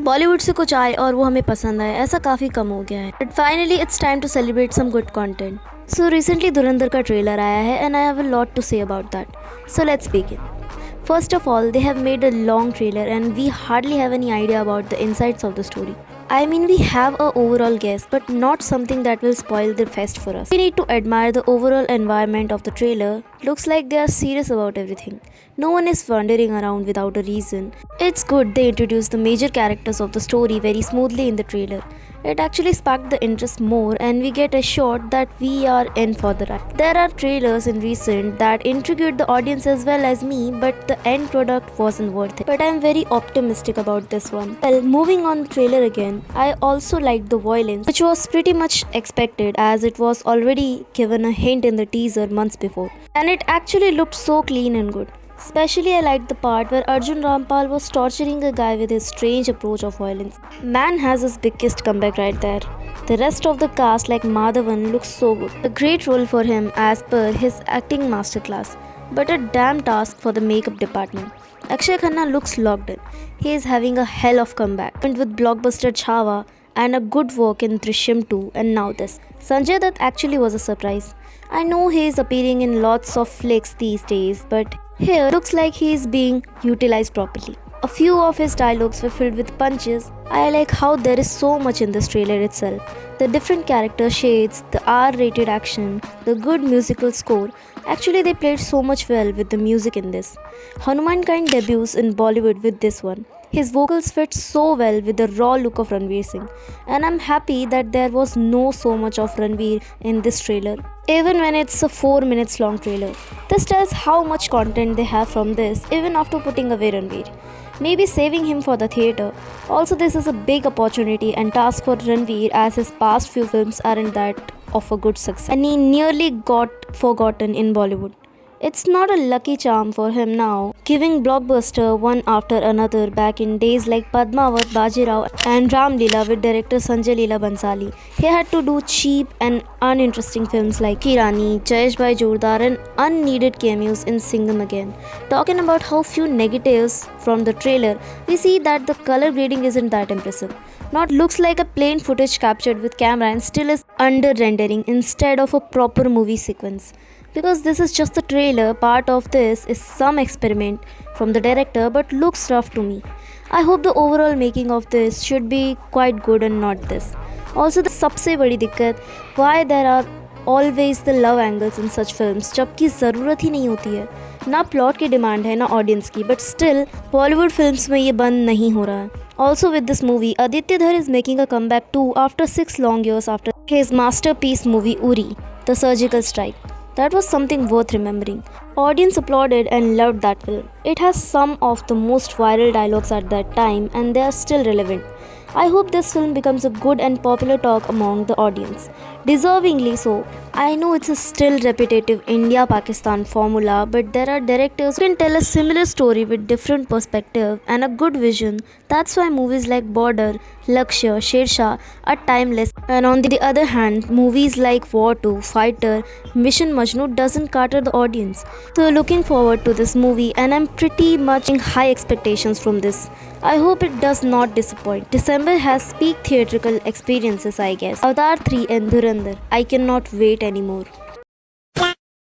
बॉलीवुड से कुछ आए और वो हमें पसंद आए, ऐसा काफ़ी कम हो गया है. But finally it's time to celebrate some good content. So recently Dhurandhar का ट्रेलर आया है and I have a lot to say about that. So let's begin. First of all, they have made a long trailer and we hardly have any idea about the insides of the story. I mean, we have a overall guess, but not something that will spoil the fest for us. We need to admire the overall environment of the trailer. Looks like they are serious about everything. No one is wandering around without a reason. It's good they introduce the major characters of the story very smoothly in the trailer. It actually sparked the interest more and we get assured that we are in for the ride. There are trailers in recent that intrigued the audience as well as me, but the end product wasn't worth it. But I'm very optimistic about this one. Well, moving on the trailer again, I also liked the violence, which was pretty much expected as it was already given a hint in the teaser months before. And it actually looked so clean and good. Especially I liked the part where Arjun Rampal was torturing a guy with his strange approach of violence. Man has his biggest comeback right there. The rest of the cast like Madhavan looks so good. A great role for him as per his acting masterclass. But a damn task for the makeup department. Akshaye Khanna looks locked in. He is having a hell of comeback. And with blockbuster Chhawa and a good work in Drishyam 2 and now this. Sanjay Dutt actually was a surprise. I know he is appearing in lots of flicks these days, but here looks like he is being utilized properly. A few of his dialogues were filled with punches. I like how there is so much in this trailer itself. The different character shades, the R-rated action, the good musical score. Actually they played so much well with the music in this. Hanuman Kind debuts in Bollywood with this one. His vocals fit so well with the raw look of Ranveer Singh, and I'm happy that there was no so much of Ranveer in this trailer, even when it's a 4 minutes long trailer. This tells how much content they have from this even after putting away Ranveer. Maybe saving him for the theatre. Also, this is a big opportunity and task for Ranveer as his past few films aren't that of a good success and he nearly got forgotten in Bollywood. It's not a lucky charm for him now, giving blockbuster one after another back in days like Padmavat, Bajirao and Ram Leela with director Sanjay Leela Bansali. He had to do cheap and uninteresting films like Kirani, Jayesh Bhai Jordar and unneeded cameos in Singham again. Talking about how few negatives from the trailer, we see that the color grading isn't that impressive. Not looks like a plain footage captured with camera and still is under rendering instead of a proper movie sequence. Because this is just the trailer, part of this is some experiment from the director but looks rough to me. I hope the overall making of this should be quite good and not this. Also the सबसे बड़ी दिक्कत, why there are always the love angles in such films जबकि ज़रूरत ही नहीं होती है. ना plot की डिमांड है ना ऑडियंस की, but still बॉलीवुड फिल्म्स में ये बंद नहीं हो रहा है. Also with this movie, Aditya Dhar is making a comeback too after 6 long years after his masterpiece movie Uri, The Surgical Strike. That was something worth remembering. Audience applauded and loved that film. It has some of the most viral dialogues at that time and they are still relevant. I hope this film becomes a good and popular talk among the audience. Deservingly so. I know it's a still repetitive India-Pakistan formula, but there are directors who can tell a similar story with different perspective and a good vision. That's why movies like Border, Lakshya, Sher Shah are timeless. And on the other hand, movies like War 2, Fighter, Mission Majnu doesn't cater the audience. So looking forward to this movie and I'm pretty much in high expectations from this. I hope it does not disappoint. December has peak theatrical experiences, I guess. Avatar 3 and Dhurandhar. I cannot wait anymore.